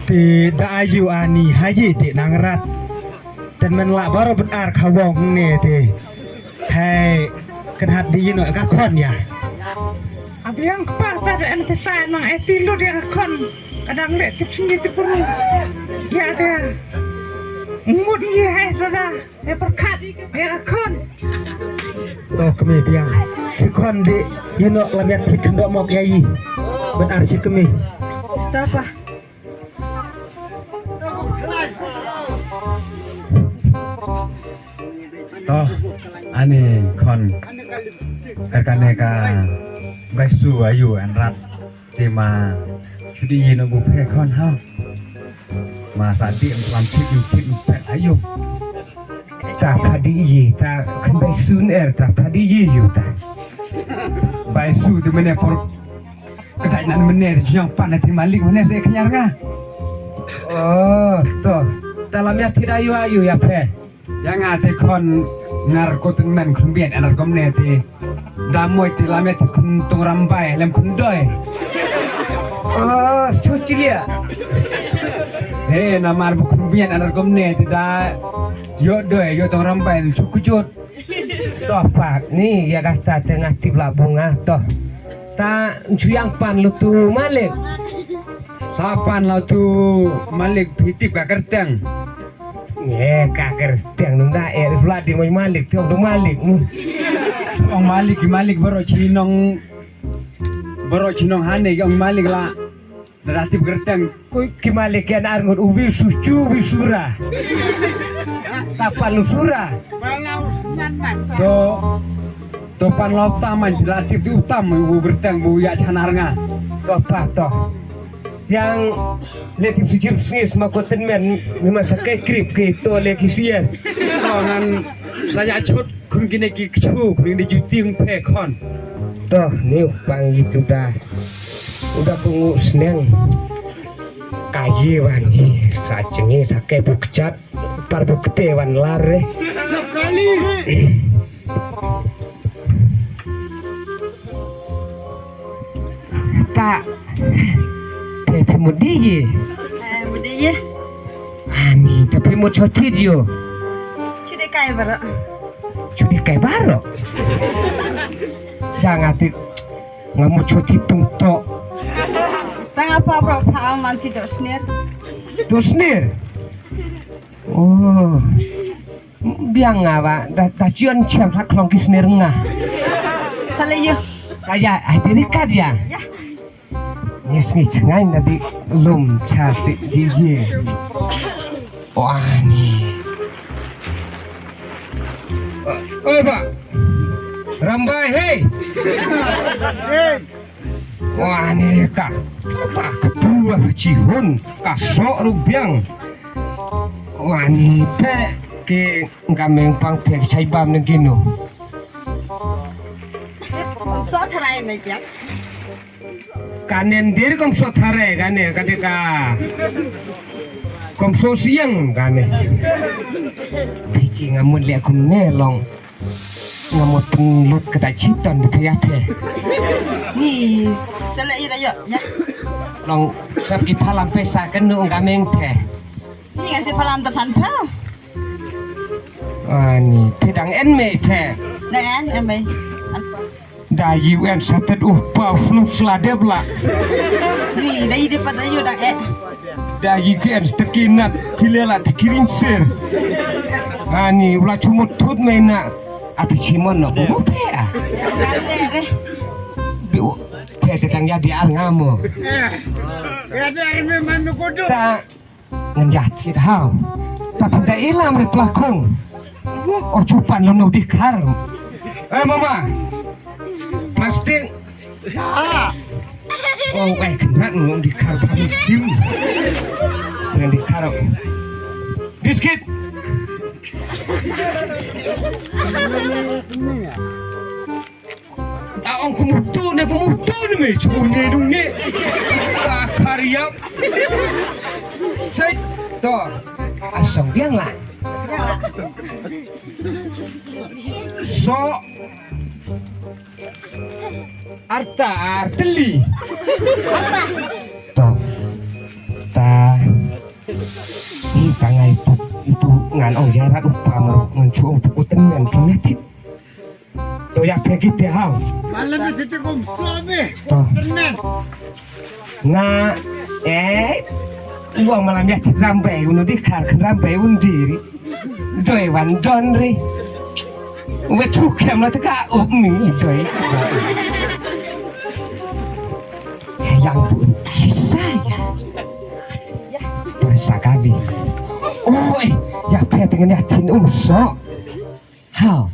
Tidak ayu ani haji ti nangrat. Dan menlak baru benar kawong ni ti. Hai kenhat di yino kakon ya. Abi yang kepala ada yang pesan nang etilu dia kakon. Kadang dek tip sendiri pun. Ya dia. Mud dia hai sada. Dia perkat dia kakon. Toh kami biang. Kakon di yino lamiat ti kendok mok yayi. Benar si kami. Tak apa. Toh ane kon karkaneka baisu ayu anrat tema sudi yin bu phe kon ha ma sa ti am tik pet ayu ta phadi yi ta kan baisu ner ta phadi yi yu ta baisu de mene por kedai nan mene jang pan ti malik mene se kenyar nga oh to dalamnya tidak ayu ya phe yang ate kon ngar ko ten men kun biet anar kom ne ti damoi ti lamet kun tung rambai lem kun doi oh chuchilia he namar bu kun biet anar kom ne ti da yo doi yo tung rambai cukujut toh pak ni ya kata tengah tibla bunga toh ta juyang pan lu tu malik sapan lau tu malik pitip ka kerteng kaker tiang nung daer Vladi mau malik tiang dong malik ong malik baru cinong hane ong malik la ratip kerteng kui kimalik yan arngon uwi sucu wisura tapan lusura to pan lau taman ratip di utam bu kerteng bu ya canar nga toh pak toh yang letip si chips ni semakoten men memang sakai krip ke to le kisian ngan saya cut kun gine ki chu kun di juting pe kon toh ni bang itu udah pungu seneng kaji wani sajengi sakai bukcat par bukte wan lare tak tapi mudi ye ani tapi mau cotit yo Sudah kaya baru. cudi kayak baro jangan ti ngamu cotit tungto Tang apa bro? Paham manti dosnir. dusnir oh biang ngawa da cion ciam sak long kisnir ngah Salah you. kayak ada dekat ya Ya. Yes, ni cengai nanti lum cati DJ. Wah ni. Oh pak, rambai hei. Wah ni kak, pak kedua cihun kasok rubiang. Wah ni pe ke ngameng pang pe cai bam negino. So terai macam. Kanen diri kom so thare kane kadeka kom so siang kane pici ngamun le kum nelong ngamut lut kata citon de yate Ni, salah you dah yo. Ya. long sap kita lampe sa kenu ngameng pe Ni ngasih falam tersanpa. ani pedang en me pe Dengan emai. dayi wen satet upah flu slade bla Ni, dah ide pada you dah dayi ken stekinat hilela tikirin ser ani ulah cumut tut mena api cimon no bu pe ah biu tete tang jadi ar ngamo ta ngenjati dah tapi dah ilam ri pelakong or cupan lo no dikar mama plastik oh kena ngom dikar pamisim dengan dikar biskit Taong kumutu ni me cune dong ni karya saya to asong biang lah so arteli to ta Ini tangai itu ngan ong jarat upama ngan chuang pukutan ngan planetit. To ya pergi te hau. Malam itu kita kumsome. To. Tenan. Nga uang malam ya rambai unu dikar rambai undiri. Doi wan don ri. Wetu kem la teka mi doi. Yang pun saya. Bersakabi. Oh, ya pe dengan yatin so. How?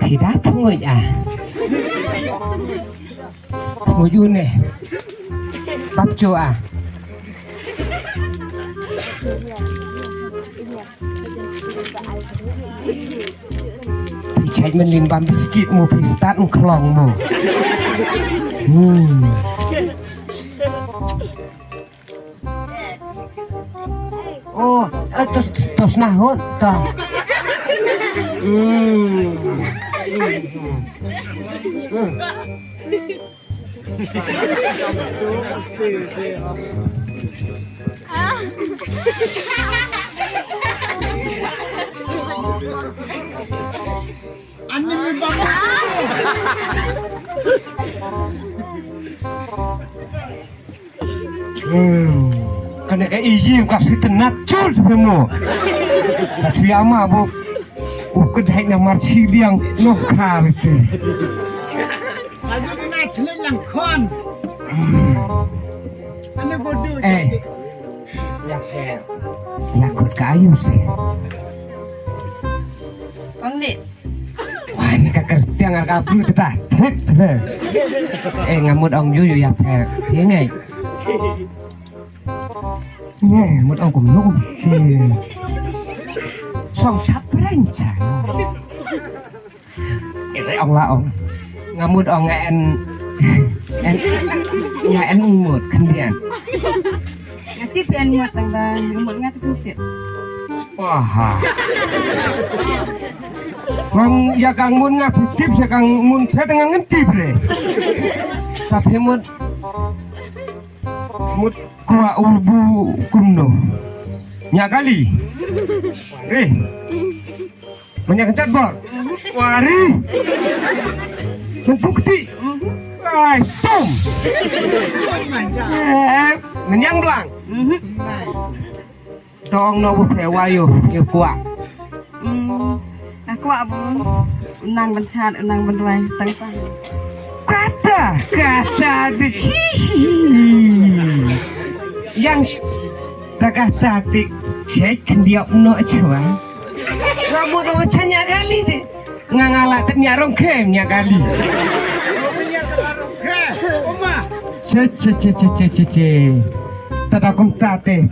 Hidat ngồi à? Ngồi yun nè. Bắp chua à? Chạy mình lên bám biscuit mua phải start một klong mua. Oh, tos nahon ta. Anime banget. Kena ke izin kasih tenat cur semua. Tapi ama bu, kedai nama siliang lokal itu. Lagi kena tulen yang kon. Ane bodoh. Ya kot kayu sih. Panglit. Wah ini kakak tiang agak kabur tetap trik. Ngamut ong yu ya pek. Ini. Một ông cùng lúc thì song sắp ranh chẳng cái ông là ông ngắm một ông nghe anh một khăn điện Nga tip yan mo tangda, ngumot nga tip. wah Kang ya kang mun nga tip sa kang mun phet nga ngintip le tapi mut kuah ubu kumno nyakali banyak cat bor wari membukti ay tom menyang doang dong no bupe wayo yo kuah Aku apa? Unang bencat, unang benduai, tangkang. Kata yang takah satik cek kendiak no cewa rambut orang macamnya kali deh ngangala ternyarong kemnya kali ce tadakum tate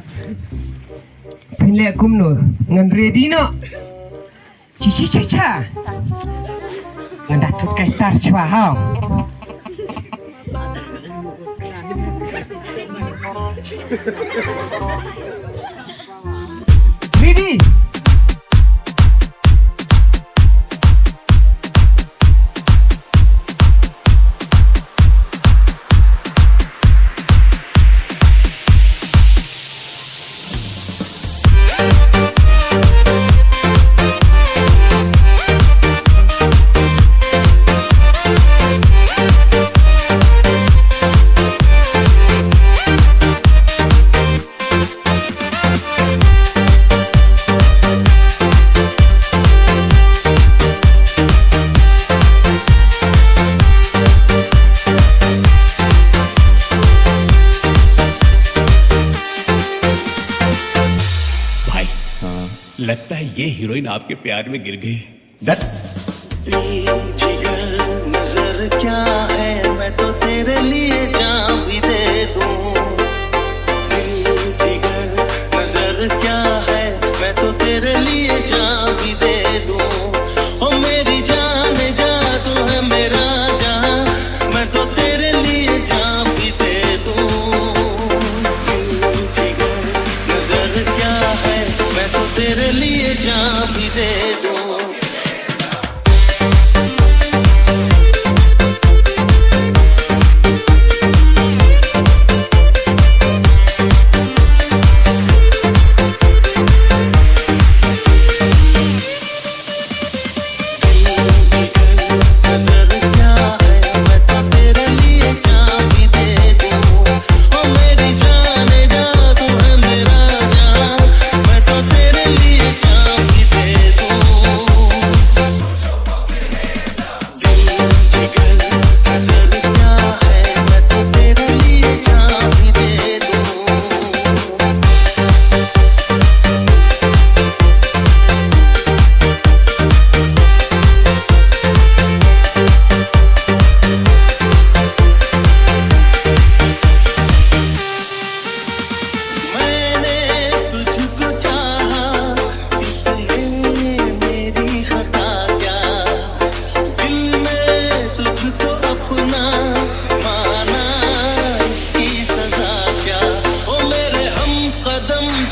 pinlekum no ngan ready no cici caca ngan datut kaisar cewa hao Didi लगता है ये हीरोइन आपके प्यार में गिर गई नजर क्या है मैं तो तेरे लिए जान भी दे दूं जिगर नजर क्या है मैं तो तेरे लिए जान भी दे दूं ओ मेरी जान जा तू है मेरा जान मैं तो तेरे लिए जान भी दे दूं जिगर नजर क्या है मैं तो तेरे लिए जान भी दे दूं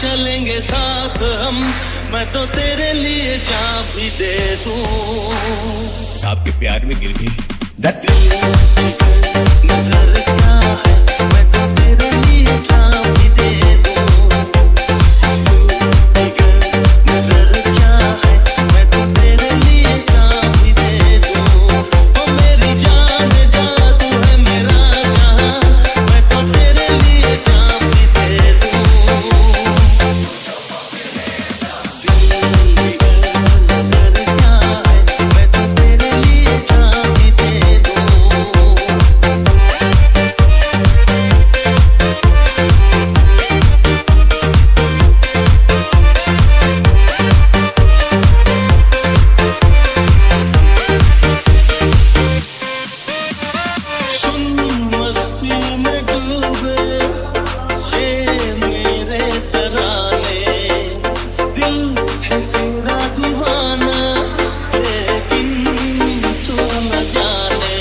चलेंगे साथ हम, मैं तो तेरे लिए जान भी दे दूं। आपके प्यार में गिर गई दत्त नजर क्या है, मैं तो तेरे लिए जान भी दे दूं। नजर क्या है, मैं तो तेरे लिए जान भी दे दूं। ओ मेरी जान जा, तू है मेरा जहां, मैं तो तेरे लिए जान भी दे दूं। नजर क्या है, मैं तो तेरे लिए जान भी दे दूं। सुन मस्ती में डूबे ये मेरे तराने, दिल है तेरा दीवाना लेकिन तू न जाने।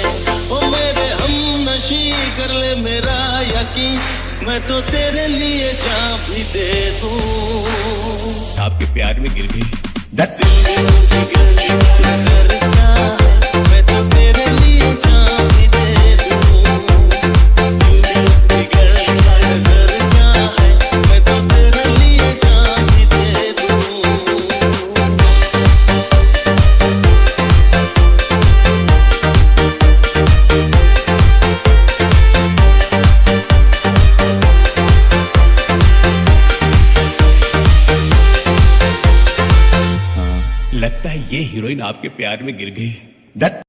ओ मेरे हम नशी कर ले मेरा यकीन, मैं तो तेरे लिए जान भी दे दूं। आपके प्यार में गिर गई दत्त नजर क्या है, मैं तो तेरे लिए जान भी दे दूं। नजर क्या है, मैं तो तेरे लिए जान भी दे दूं। लगता है ये हीरोइन आपके प्यार में गिर गई दत्त